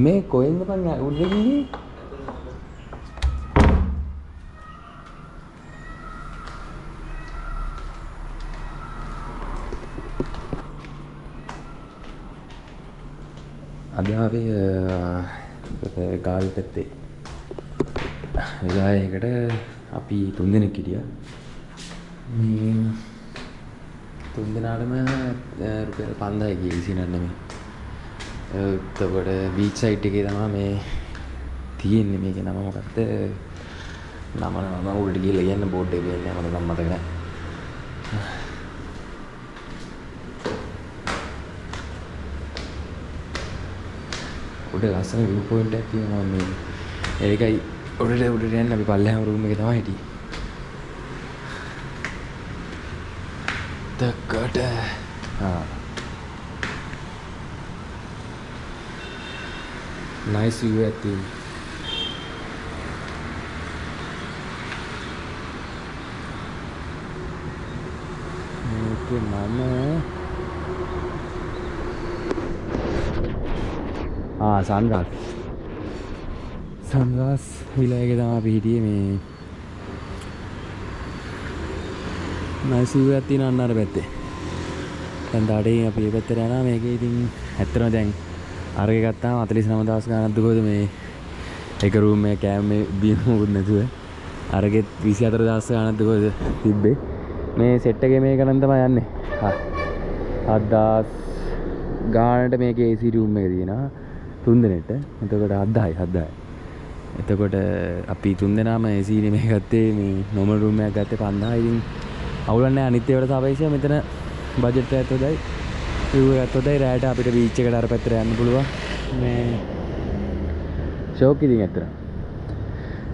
මේ කොහෙන්ද බං උඩ ගියේ? අද ආවේ ගාල් පැත්තේ වෙලාවයකට අපි 3 දෙනෙක් හිටියා. මේ 3 දෙනාටම රුපියල් 5000 ගියේ ඉසිනක් නෙමෙයි. එතකොට බීච් සයිඩ් එකේ තමයි මේ තියෙන්නේ. මේකේ නම මොකක්ද? නම උඩට ගිහලා යන්න බෝඩ් එකේ ඉන්නේ මට නම් මතක නැහැ. උඩ ලස්සන view point එකක් තියෙනවා මේ. ඒකයි උඩට යන්න අපි පල්ලෙහාම room එකේ තමයි හිටියේ. තකට nice view එකක් තියෙනවා. මේකේ නම සන්රාස් විලායක තමයි අපි හිටියේ. මේ nice view එකක් තියෙනවා අන්න අර පැත්තේ. දැන් ඩාඩේ අපි මේ පැත්තට යනවා. මේකේ ඉතින් ඇත්තටම දැන් අරගෙන ගත්තාම 49000 ගානක් දුකෝද මේ එක රූම් එක කෑම මේ බිම මොකුත් නැතුව අරගෙත් 24000 ගානක් දුකෝද තිබ්බේ. මේ සෙට් එකේ මේ ගණන් තමයි යන්නේ. 7000 ගානට මේකේ AC රූම් එක තියෙනවා 3 දෙනෙක්ට. එතකොට 7000. එතකොට අපි 3 දෙනාම AC නෙමෙයි ගත්තේ, මේ normal room එකක් ගත්තේ 5000. ඉතින් අවුලක් නැහැ. අනිත් ඒවාට සාපේක්ෂව මෙතන බජට් එකත් හොඳයි. view එකත් හොඳයි. රැයට අපිට බීච් එකට අර පැත්තට යන්න පුළුවන්. මේ ෂෝක් ඉතින් ඇත්තට.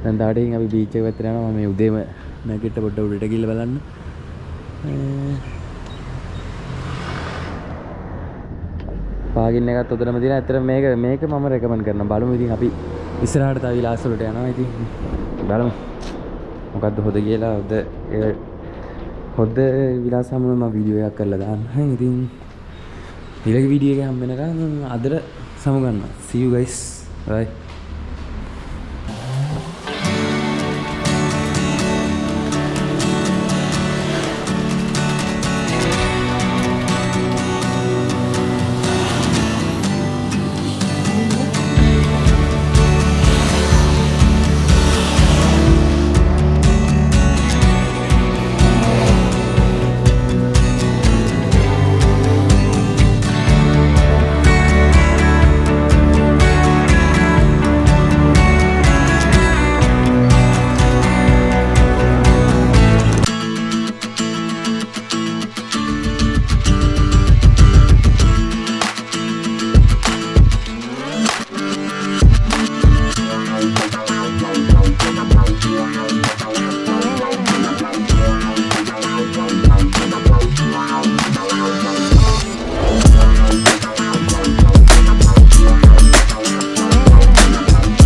දැන් තාඩේකින් අපි බීච් එක පැත්තට යනවා. මේ උදේම නැගිට පොඩ්ඩ උඩට ගිහලා බලන්න. පාගින් එකත් උදේම දින. ඇත්තට මේක මම රෙකමන්ඩ් කරනවා. බලමු ඉතින් අපි ඉස්සරහට තව විලාස වලට යනවා. ඉතින් බලමු මොකද්ද හොද කියලා. හොද විලාස සම්බන්ධව මම වීඩියෝ එකක් කරලා දාන්නම්. ඉතින් ඊළඟ වීඩියෝ එක හම්බ වෙනකන් අදට සමු ගන්නවා. See you guys. Bye.